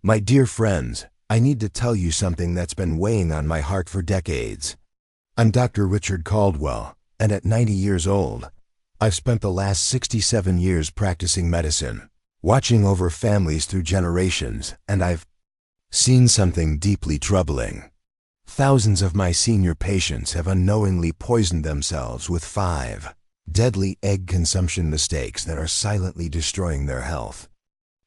My dear friends, I need to tell you something that's been weighing on my heart for decades. I'm Dr. Richard Caldwell, and at 90 years old, I've spent the last 67 years practicing medicine, watching over families through generations, and I've seen something deeply troubling. Thousands of my senior patients have unknowingly poisoned themselves with 5 deadly egg consumption mistakes that are silently destroying their health.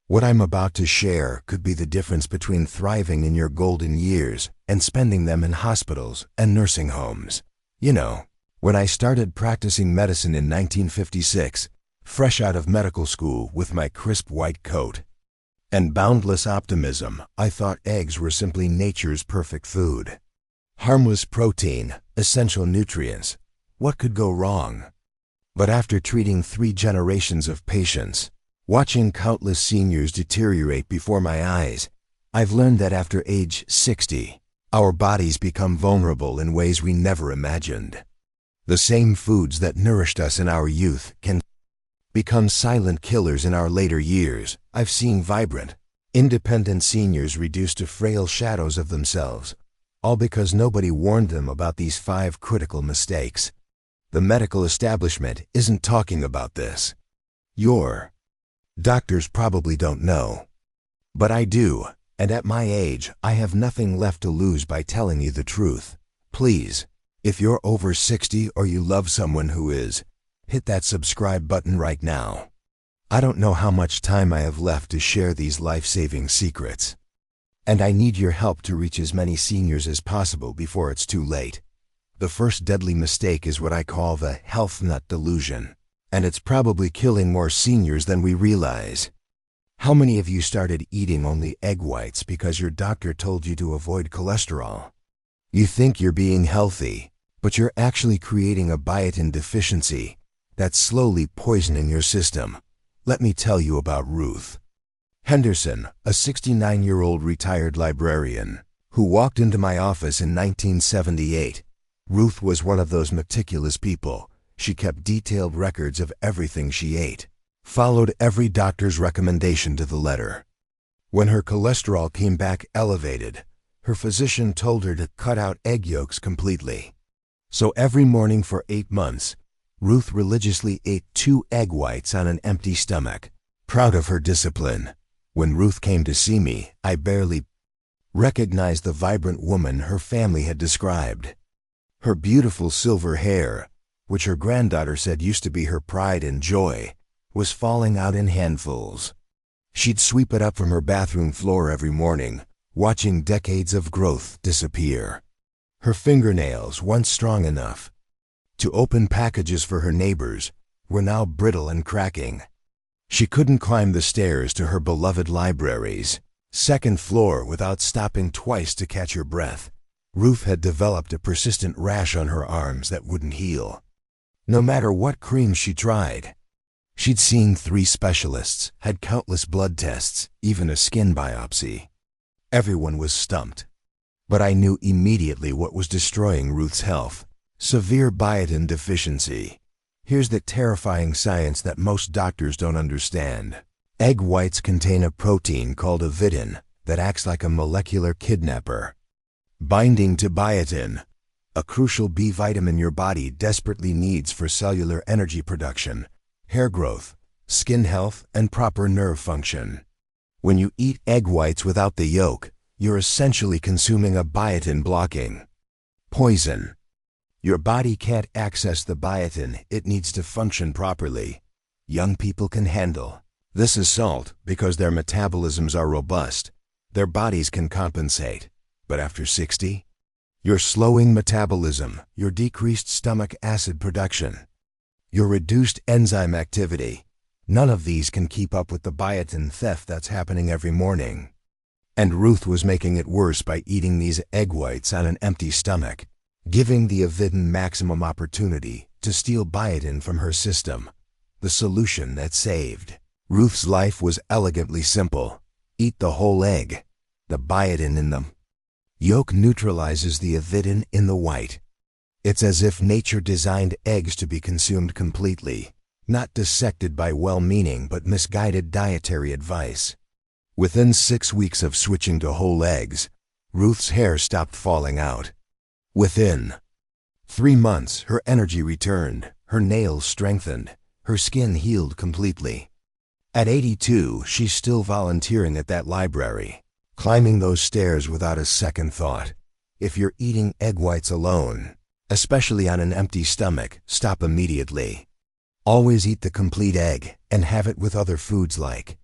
What I'm about to share could be the difference between thriving in your golden years and spending them in hospitals and nursing homes. You know, when I started practicing medicine in 1956, fresh out of medical school with my crisp white coat and boundless optimism, I thought eggs were simply nature's perfect food. Harmless protein, essential nutrients. What could go wrong? But after treating 3 generations of patients, watching countless seniors deteriorate before my eyes, I've learned that after age 60, our bodies become vulnerable in ways we never imagined. The same foods that nourished us in our youth can become silent killers in our later years. I've seen vibrant, independent seniors reduced to frail shadows of themselves, all because nobody warned them about these 5 critical mistakes. The medical establishment isn't talking about this. Your doctors probably don't know. But I do, and at my age, I have nothing left to lose by telling you the truth. Please, if you're over 60 or you love someone who is, hit that subscribe button right now. I don't know how much time I have left to share these life-saving secrets, and I need your help to reach as many seniors as possible before it's too late. The first deadly mistake is what I call the health nut delusion, and it's probably killing more seniors than we realize. How many of you started eating only egg whites because your doctor told you to avoid cholesterol? You think you're being healthy, but you're actually creating a biotin deficiency that's slowly poisoning your system. Let me tell you about Ruth Henderson, a 69-year-old retired librarian who walked into my office in 1978. Ruth was one of those meticulous people. She kept detailed records of everything she ate, followed every doctor's recommendation to the letter. When her cholesterol came back elevated, her physician told her to cut out egg yolks completely. So every morning for 8 months, Ruth religiously ate 2 egg whites on an empty stomach, proud of her discipline. When Ruth came to see me, I barely recognized the vibrant woman her family had described. Her beautiful silver hair, which her granddaughter said used to be her pride and joy, was falling out in handfuls. She'd sweep it up from her bathroom floor every morning, watching decades of growth disappear. Her fingernails, once strong enough to open packages for her neighbors, were now brittle and cracking. She couldn't climb the stairs to her beloved library's 2nd floor without stopping twice to catch her breath. Ruth had developed a persistent rash on her arms that wouldn't heal. No matter what cream she tried. She'd seen 3 specialists, had countless blood tests, even a skin biopsy. Everyone was stumped. But I knew immediately what was destroying Ruth's health: severe biotin deficiency. Here's the terrifying science that most doctors don't understand. Egg whites contain a protein called avidin that acts like a molecular kidnapper, binding to biotin, a crucial B vitamin your body desperately needs for cellular energy production, hair growth, skin health, and proper nerve function. When you eat egg whites without the yolk, you're essentially consuming a biotin-blocking poison. Your body can't access the biotin it needs to function properly. Young people can handle this assault because their metabolisms are robust. Their bodies can compensate. But after 60, your slowing metabolism, your decreased stomach acid production, your reduced enzyme activity, none of these can keep up with the biotin theft that's happening every morning. And Ruth was making it worse by eating these egg whites on an empty stomach, giving the avidin maximum opportunity to steal biotin from her system. The solution that saved Ruth's life was elegantly simple. Eat the whole egg. The biotin in the yolk neutralizes the avidin in the white. It's as if nature designed eggs to be consumed completely, not dissected by well-meaning but misguided dietary advice. Within 6 weeks of switching to whole eggs, Ruth's hair stopped falling out. Within 3 months, her energy returned, her nails strengthened, her skin healed completely. At 82, she's still volunteering at that library, climbing those stairs without a second thought. If you're eating egg whites alone, especially on an empty stomach, stop immediately. Always eat the complete egg and have it with other foods like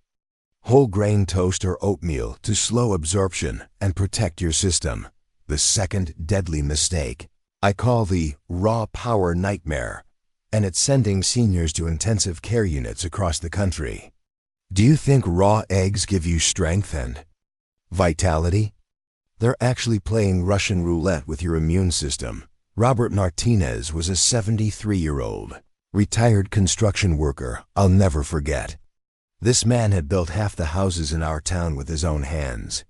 whole grain toast or oatmeal to slow absorption and protect your system. The second deadly mistake I call the raw power nightmare, and it's sending seniors to intensive care units across the country. Do you think raw eggs give you strength and vitality? They're actually playing Russian roulette with your immune system. Robert Martinez was a 73-year-old, retired construction worker I'll never forget. This man had built half the houses in our town with his own hands.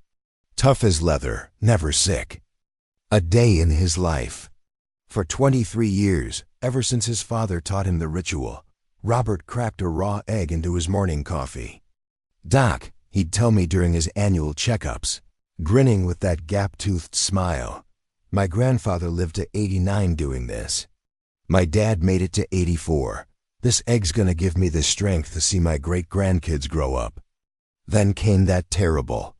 Tough as leather, never sick. A day in his life. For 23 years, ever since his father taught him the ritual, Robert cracked a raw egg into his morning coffee. "Doc," he'd tell me during his annual checkups, grinning with that gap-toothed smile, "my grandfather lived to 89 doing this. My dad made it to 84. This egg's gonna give me the strength to see my great-grandkids grow up." Then came that terrible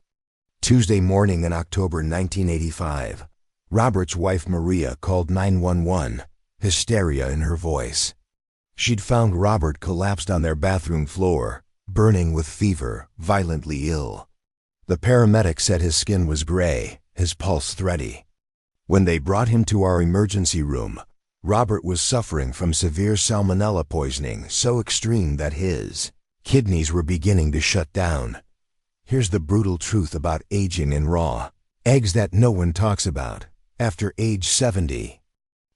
Tuesday morning in October 1985. Robert's wife Maria called 911, hysteria in her voice. She'd found Robert collapsed on their bathroom floor, burning with fever, violently ill. The paramedic said his skin was gray, his pulse thready. When they brought him to our emergency room, Robert was suffering from severe salmonella poisoning so extreme that his kidneys were beginning to shut down. Here's the brutal truth about aging in raw eggs that no one talks about. After age 70,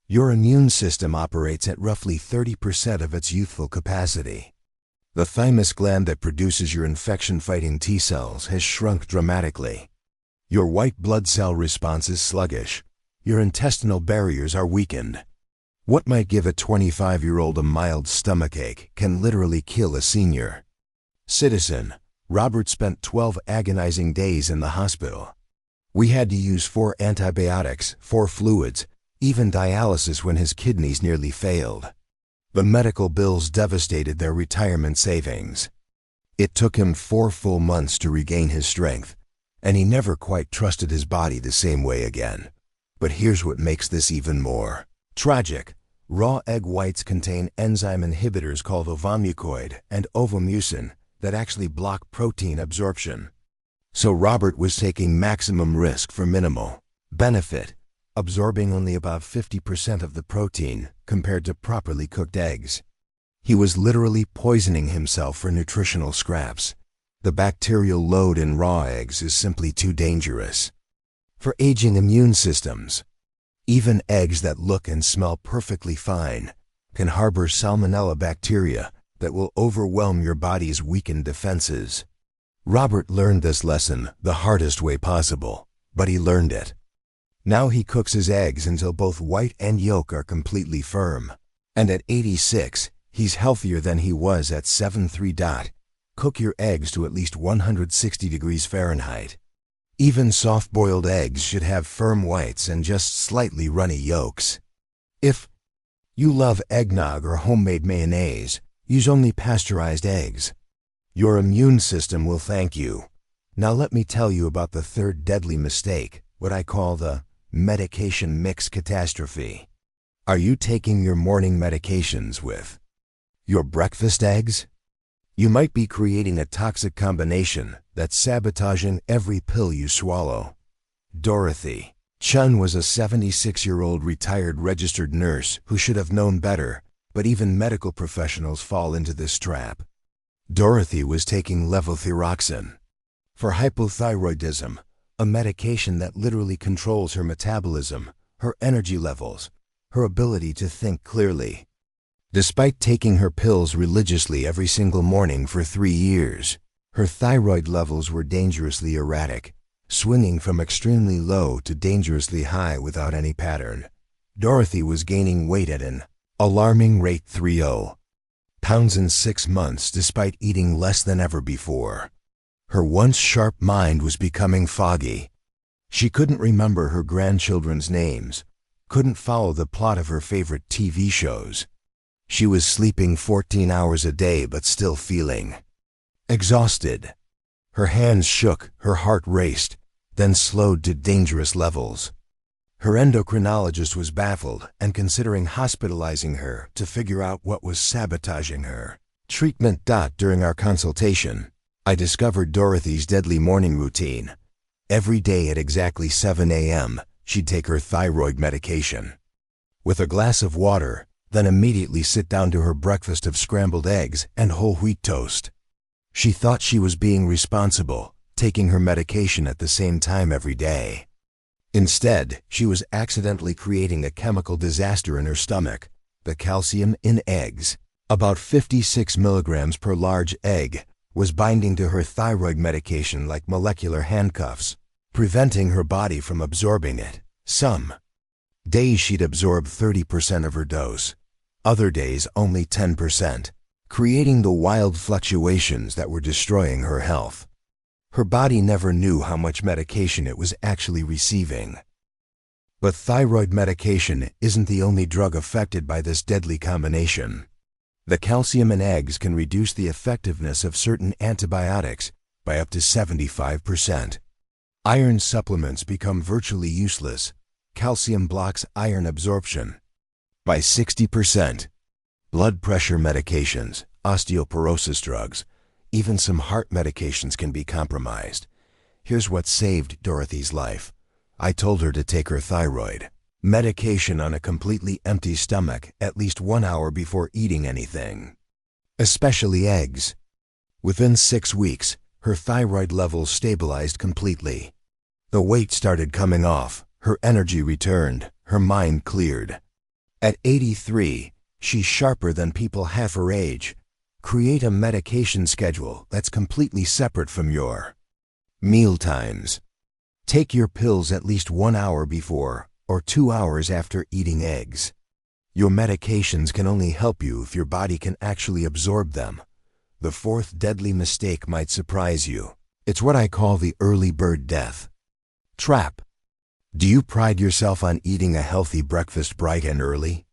your immune system operates at roughly 30% of its youthful capacity. The thymus gland that produces your infection-fighting T cells has shrunk dramatically. Your white blood cell response is sluggish. Your intestinal barriers are weakened. What might give a 25-year-old a mild stomachache can literally kill a senior citizen. Robert spent 12 agonizing days in the hospital. We had to use 4 antibiotics, 4 fluids, even dialysis when his kidneys nearly failed. The medical bills devastated their retirement savings. It took him 4 full months to regain his strength, and he never quite trusted his body the same way again. But here's what makes this even more tragic. Raw egg whites contain enzyme inhibitors called ovomucoid and ovomucin that actually block protein absorption. So Robert was taking maximum risk for minimal benefit, absorbing only about 50% of the protein compared to properly cooked eggs. He was literally poisoning himself for nutritional scraps. The bacterial load in raw eggs is simply too dangerous for aging immune systems. Even eggs that look and smell perfectly fine can harbor salmonella bacteria that will overwhelm your body's weakened defenses. Robert learned this lesson the hardest way possible, but he learned it. Now he cooks his eggs until both white and yolk are completely firm. And at 86, he's healthier than he was at 73. Cook your eggs to at least 160 degrees Fahrenheit. Even soft-boiled eggs should have firm whites and just slightly runny yolks. If you love eggnog or homemade mayonnaise, use only pasteurized eggs. Your immune system will thank you. Now let me tell you about the third deadly mistake, what I call the medication mix catastrophe. Are you taking your morning medications with your breakfast eggs? You might be creating a toxic combination that's sabotaging every pill you swallow. Dorothy Chun was a 76-year-old retired registered nurse who should have known better, but even medical professionals fall into this trap. Dorothy was taking levothyroxine for hypothyroidism, a medication that literally controls her metabolism, her energy levels, her ability to think clearly. Despite taking her pills religiously every single morning for 3 years, her thyroid levels were dangerously erratic, swinging from extremely low to dangerously high without any pattern. Dorothy was gaining weight at an alarming rate, 30 pounds in 6 months, despite eating less than ever before. Her once sharp mind was becoming foggy. She couldn't remember her grandchildren's names, couldn't follow the plot of her favorite TV shows. She was sleeping 14 hours a day but still feeling exhausted. Her hands shook, her heart raced, then slowed to dangerous levels. Her endocrinologist was baffled and considering hospitalizing her to figure out what was sabotaging her treatment. During our consultation, I discovered Dorothy's deadly morning routine. Every day at exactly 7 a.m., she'd take her thyroid medication. With a glass of water, then immediately sit down to her breakfast of scrambled eggs and whole wheat toast. She thought she was being responsible, taking her medication at the same time every day. Instead, she was accidentally creating a chemical disaster in her stomach. The calcium in eggs, about 56 milligrams per large egg, was binding to her thyroid medication like molecular handcuffs, preventing her body from absorbing it. Some days she'd absorb 30% of her dose, other days only 10%, creating the wild fluctuations that were destroying her health. Her body never knew how much medication it was actually receiving. But thyroid medication isn't the only drug affected by this deadly combination. The calcium in eggs can reduce the effectiveness of certain antibiotics by up to 75%. Iron supplements become virtually useless. Calcium blocks iron absorption by 60%. Blood pressure medications, osteoporosis drugs, even some heart medications can be compromised. Here's what saved Dorothy's life. I told her to take her thyroid medication on a completely empty stomach at least 1 hour before eating anything, especially eggs. Within 6 weeks, her thyroid levels stabilized completely. The weight started coming off, her energy returned, her mind cleared. At 83, she's sharper than people half her age. Create a medication schedule that's completely separate from your meal times. Take your pills at least 1 hour before or 2 hours after eating eggs. Your medications can only help you if your body can actually absorb them. The fourth deadly mistake might surprise you. It's what I call the early bird death trap. Do you pride yourself on eating a healthy breakfast bright and early?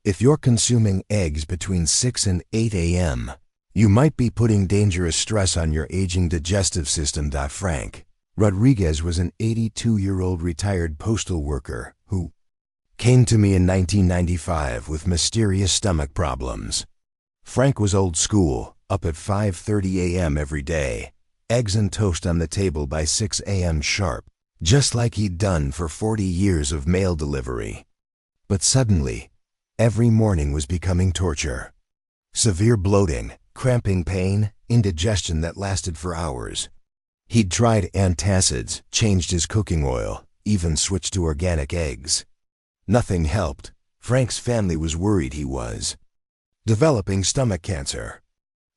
If you're consuming eggs between 6 and 8 a.m., you might be putting dangerous stress on your aging digestive system. Frank Rodriguez was an 82-year-old retired postal worker who came to me in 1995 with mysterious stomach problems. Frank was old school, up at 5:30 a.m. every day, eggs and toast on the table by 6 a.m. sharp, just like he'd done for 40 years of mail delivery. But suddenly, every morning was becoming torture. Severe bloating, cramping pain, indigestion that lasted for hours. He'd tried antacids, changed his cooking oil, even switched to organic eggs. Nothing helped. Frank's family was worried he was developing stomach cancer.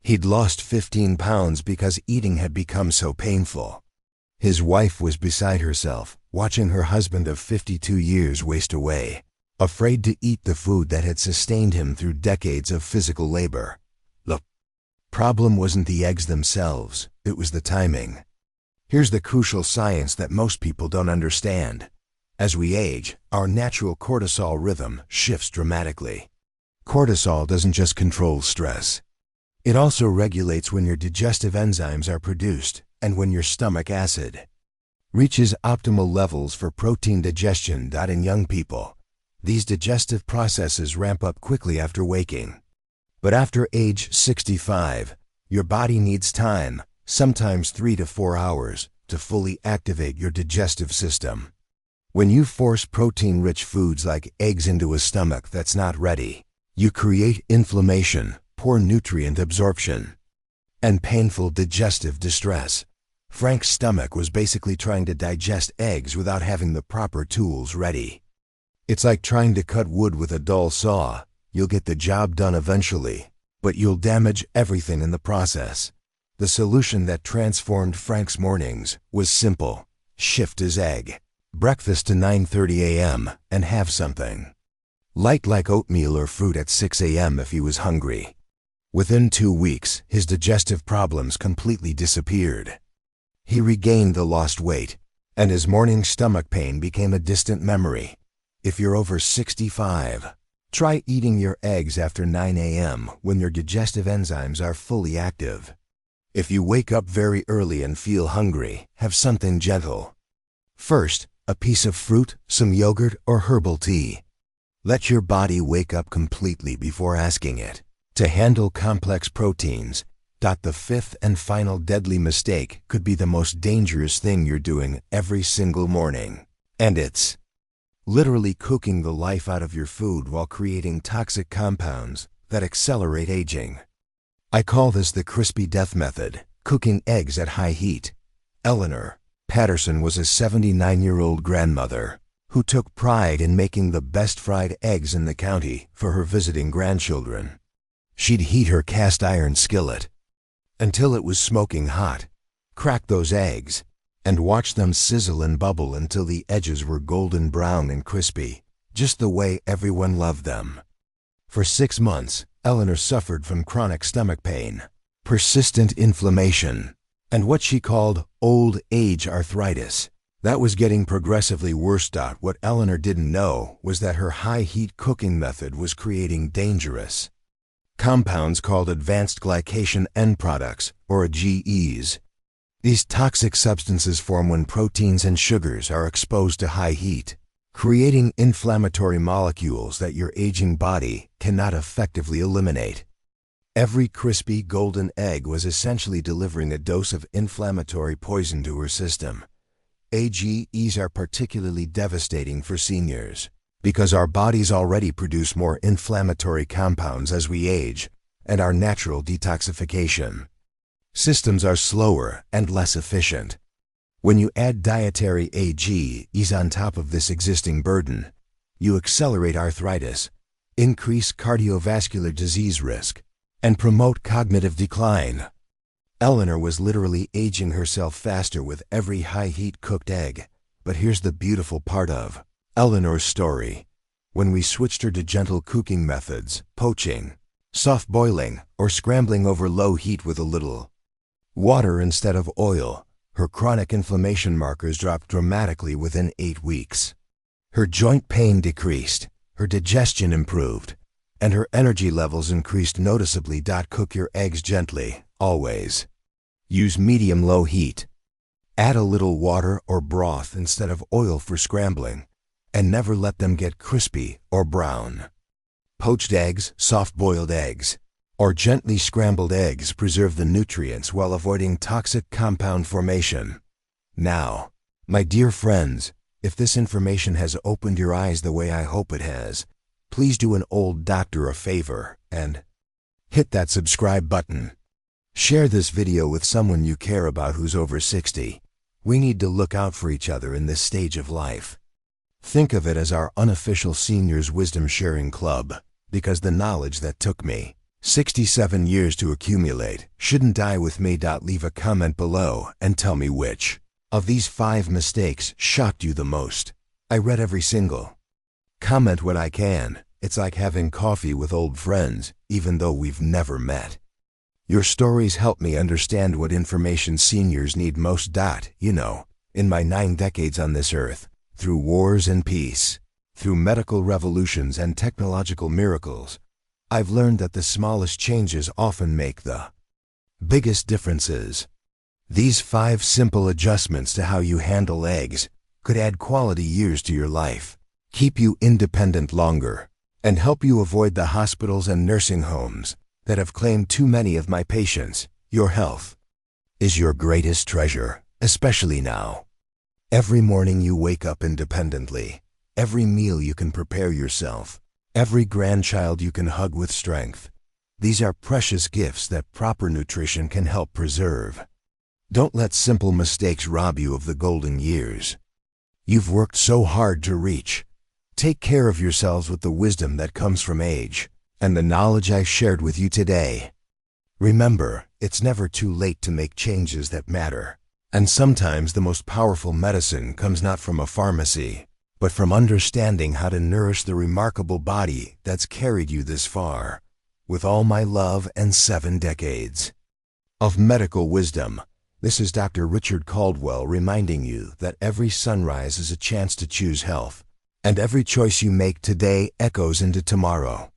He'd lost 15 pounds because eating had become so painful. His wife was beside herself, watching her husband of 52 years waste away, afraid to eat the food that had sustained him through decades of physical labor. The problem wasn't the eggs themselves, it was the timing. Here's the crucial science that most people don't understand. As we age, our natural cortisol rhythm shifts dramatically. Cortisol doesn't just control stress. It also regulates when your digestive enzymes are produced and when your stomach acid reaches optimal levels for protein digestion. In young people, these digestive processes ramp up quickly after waking. But after age 65, your body needs time, sometimes 3 to 4 hours, to fully activate your digestive system. When you force protein-rich foods like eggs into a stomach that's not ready, you create inflammation, poor nutrient absorption, and painful digestive distress. Frank's stomach was basically trying to digest eggs without having the proper tools ready. It's like trying to cut wood with a dull saw. You'll get the job done eventually, but you'll damage everything in the process. The solution that transformed Frank's mornings was simple. Shift his egg breakfast to 9:30 a.m. and have something light like oatmeal or fruit at 6 a.m. if he was hungry. Within 2 weeks, his digestive problems completely disappeared. He regained the lost weight, and his morning stomach pain became a distant memory. If you're over 65, try eating your eggs after 9 a.m. when your digestive enzymes are fully active. If you wake up very early and feel hungry, have something gentle. First, a piece of fruit, some yogurt, or herbal tea. Let your body wake up completely before asking it to handle complex proteins. The fifth and final deadly mistake could be the most dangerous thing you're doing every single morning. And it's literally cooking the life out of your food while creating toxic compounds that accelerate aging. I call this the crispy death method, cooking eggs at high heat. Eleanor Patterson was a 79-year-old grandmother who took pride in making the best fried eggs in the county for her visiting grandchildren. She'd heat her cast iron skillet until it was smoking hot, crack those eggs, and watch them sizzle and bubble until the edges were golden brown and crispy, just the way everyone loved them. For 6 months, Eleanor suffered from chronic stomach pain, persistent inflammation, and what she called old age arthritis. That was getting progressively worse. What Eleanor didn't know was that her high-heat cooking method was creating dangerous compounds called advanced glycation end products, or GEs. These toxic substances form when proteins and sugars are exposed to high heat, creating inflammatory molecules that your aging body cannot effectively eliminate. Every crispy golden egg was essentially delivering a dose of inflammatory poison to her system. AGEs are particularly devastating for seniors because our bodies already produce more inflammatory compounds as we age, and our natural detoxification systems are slower and less efficient. When you add dietary AGEs on top of this existing burden, you accelerate arthritis, increase cardiovascular disease risk, and promote cognitive decline. Eleanor was literally aging herself faster with every high-heat cooked egg. But here's the beautiful part of Eleanor's story. When we switched her to gentle cooking methods, poaching, soft boiling, or scrambling over low heat with a little water instead of oil, her chronic inflammation markers dropped dramatically within 8 weeks. Her joint pain decreased, her digestion improved, and her energy levels increased noticeably. Cook your eggs gently, always. Use medium-low heat. Add a little water or broth instead of oil for scrambling, and never let them get crispy or brown. Poached eggs, soft-boiled eggs, or gently scrambled eggs preserve the nutrients while avoiding toxic compound formation. Now, my dear friends, if this information has opened your eyes the way I hope it has, please do an old doctor a favor and hit that subscribe button. Share this video with someone you care about who's over 60. We need to look out for each other in this stage of life. Think of it as our unofficial seniors wisdom sharing club, because the knowledge that took me 67 years to accumulate shouldn't die with me. Leave a comment below and tell me which of these 5 mistakes shocked you the most. I read every single comment when I can. It's like having coffee with old friends, even though we've never met. Your stories help me understand what information seniors need most. In my 9 decades on this earth, through wars and peace, through medical revolutions and technological miracles, I've learned that the smallest changes often make the biggest differences. These 5 simple adjustments to how you handle eggs could add quality years to your life, keep you independent longer, and help you avoid the hospitals and nursing homes that have claimed too many of my patients. Your health is your greatest treasure, especially now. Every morning you wake up independently, every meal you can prepare yourself, every grandchild you can hug with strength. These are precious gifts that proper nutrition can help preserve. Don't let simple mistakes rob you of the golden years you've worked so hard to reach. Take care of yourselves with the wisdom that comes from age and the knowledge I shared with you today. Remember, it's never too late to make changes that matter. And sometimes the most powerful medicine comes not from a pharmacy, but from understanding how to nourish the remarkable body that's carried you this far. With all my love and 7 decades of medical wisdom, This is Dr. Richard Caldwell reminding you that every sunrise is a chance to choose health, and every choice you make today echoes into tomorrow.